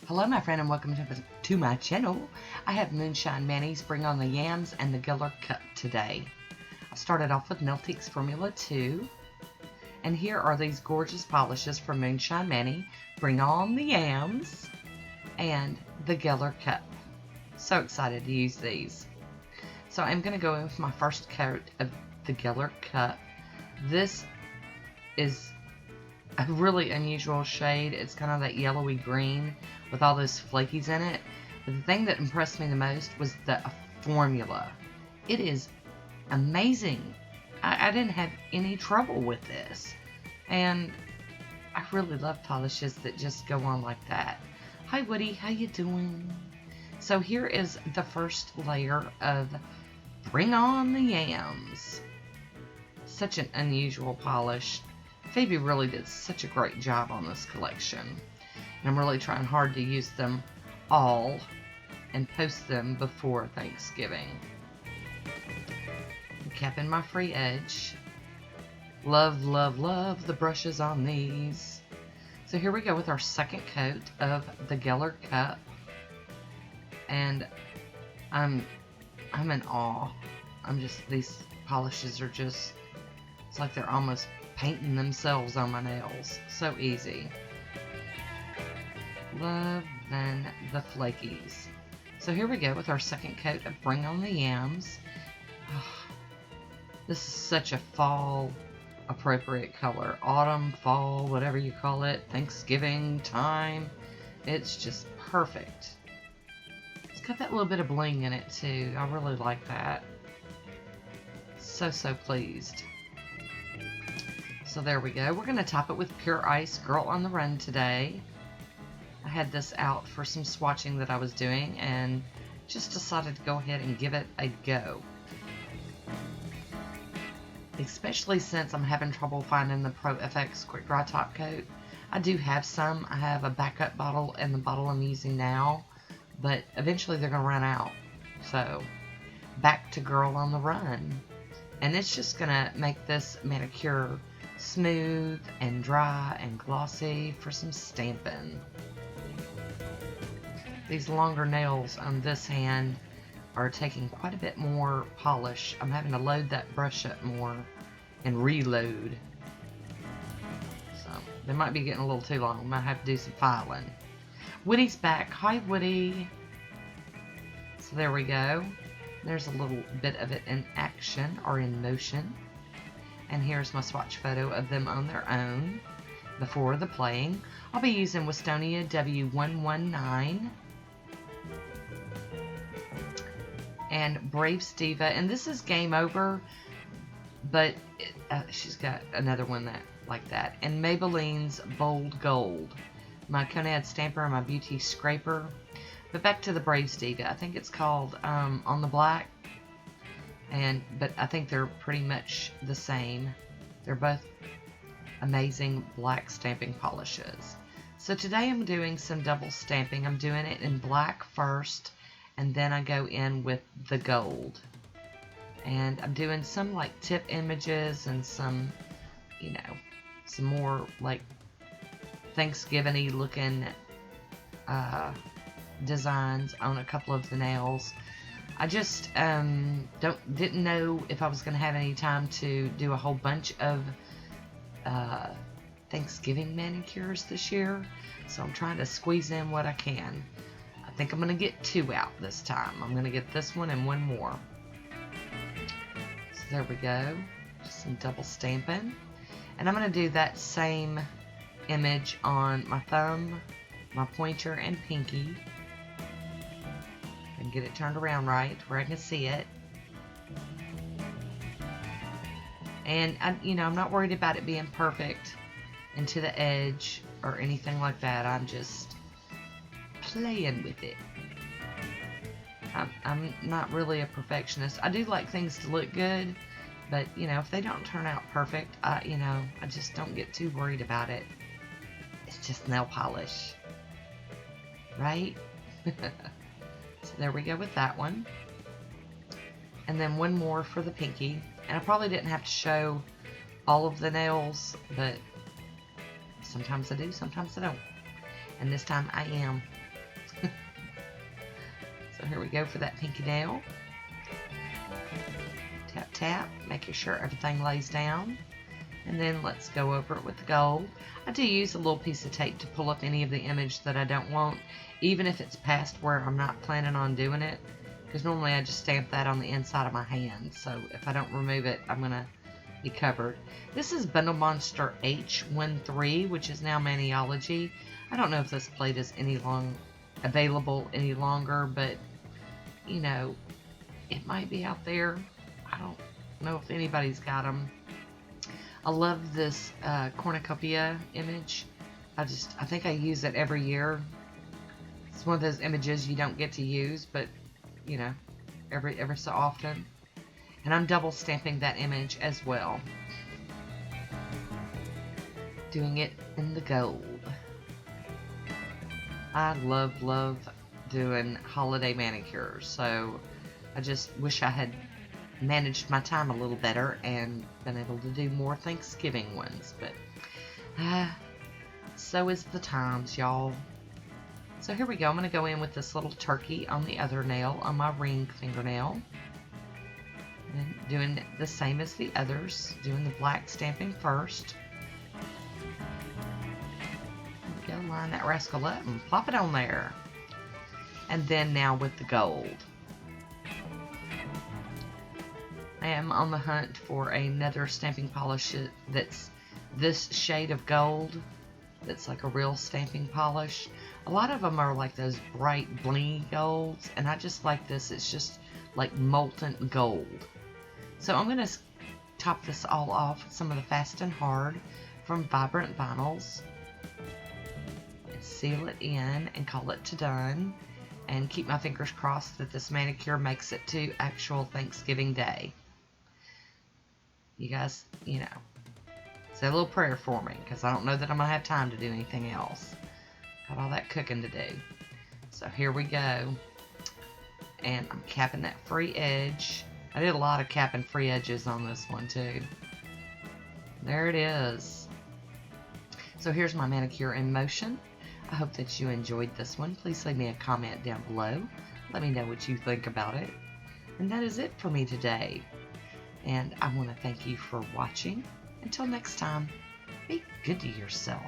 Hello my friend and welcome to my channel. I have Moonshine Manny's Bring on the Yams and the Giller Cup today. I started off with Nailtiques Formula 2. And here are these gorgeous polishes from Moonshine Manny, Bring on the Yams and the Giller Cup. So excited to use these. So I'm going to go in with my first coat of the Giller Cup. This is a really unusual shade. It's kind of that yellowy green with all those flakies in it. But the thing that impressed me the most was the formula. It is amazing. I didn't have any trouble with this. And I really love polishes that just go on like that. Hi Woody, how you doing? So here is the first layer of Bring on the Yams. Such an unusual polish. Phoebe really did such a great job on this collection. And I'm really trying hard to use them all and post them before Thanksgiving. I'm capping my free edge. Love, love, love the brushes on these. So here we go with our second coat of the Giller Cup. And I'm in awe. These polishes are just, it's like they're almost painting themselves on my nails. So easy. Love then the flakies. So here we go with our second coat of Bring on the Yams. Oh, this is such a fall appropriate color. Autumn, fall, whatever you call it. Thanksgiving time. It's just perfect. It's got that little bit of bling in it too. I really like that. So pleased. So there we go. We're going to top it with Pure Ice Girl on the Run today. I had this out for some swatching that I was doing and just decided to go ahead and give it a go. Especially since I'm having trouble finding the Pro FX Quick Dry Top Coat. I do have some. I have a backup bottle and the bottle I'm using now, but eventually they're going to run out. So back to Girl on the Run. And it's just going to make this manicure smooth and dry and glossy for some stamping. These longer nails on this hand are taking quite a bit more polish. I'm having to load that brush up more and reload. So they might be getting a little too long. Might have to do some filing. Woody's back. Hi Woody. So there we go. There's a little bit of it in action or in motion. And here's my swatch photo of them on their own before the playing. I'll be using Sonia W119 and Brave Steva. And this is Game Over, but she's got another one like that. And Maybelline's Bold Gold. My Conad Stamper and my Beauty Scraper. But back to the Brave Steva. I think it's called On the Black. But I think they're pretty much the same. They're both amazing black stamping polishes. So today I'm doing some double stamping. I'm doing it in black first, and then I go in with the gold. And I'm doing some like tip images and some, you know, some more like Thanksgiving-y looking designs on a couple of the nails. I just didn't know if I was going to have any time to do a whole bunch of Thanksgiving manicures this year, so I'm trying to squeeze in what I can. I think I'm going to get 2 out this time. I'm going to get this one and one more. So there we go. Just some double stamping. And I'm going to do that same image on my thumb, my pointer, and pinky. And get it turned around right where I can see it. And I'm not worried about it being perfect and to the edge or anything like that. I'm just playing with it. I'm not really a perfectionist. I do like things to look good, but if they don't turn out perfect, I just don't get too worried about it. It's just nail polish, right? So there we go with that one. And then one more for the pinky. And I probably didn't have to show all of the nails, but sometimes I do, sometimes I don't. And this time I am. here we go for that pinky nail. Tap, tap, making sure everything lays down. And then let's go over it with the gold. I do use a little piece of tape to pull up any of the image that I don't want, even if it's past where I'm not planning on doing it, because normally I just stamp that on the inside of my hand, so if I don't remove it, I'm going to be covered. This is Bundle Monster H13, which is now Maniology. I don't know if this plate is available any longer, but, you know, it might be out there. I don't know if anybody's got them. I love this cornucopia image. I think I use it every year. It's one of those images you don't get to use, but you know, every so often. And I'm double stamping that image as well. Doing it in the gold. I love doing holiday manicures, so I just wish I had managed my time a little better and been able to do more Thanksgiving ones, but so is the times, y'all. So here we go. I'm going to go in with this little turkey on the other nail, on my ring fingernail, and doing the same as the others, doing the black stamping first. There we go, line that rascal up and plop it on there, and then now with the gold. I am on the hunt for another stamping polish that's this shade of gold, that's like a real stamping polish. A lot of them are like those bright blingy golds, and I just like this. It's just like molten gold. So I'm going to top this all off with some of the Fast and Hard from Vibrant Vinyls, and seal it in and call it to done, and keep my fingers crossed that this manicure makes it to actual Thanksgiving Day. You guys, you know, say a little prayer for me, because I don't know that I'm going to have time to do anything else. Got all that cooking to do. So here we go. And I'm capping that free edge. I did a lot of capping free edges on this one too. There it is. So here's my manicure in motion. I hope that you enjoyed this one. Please leave me a comment down below. Let me know what you think about it. And that is it for me today. And I want to thank you for watching. Until next time, be good to yourself.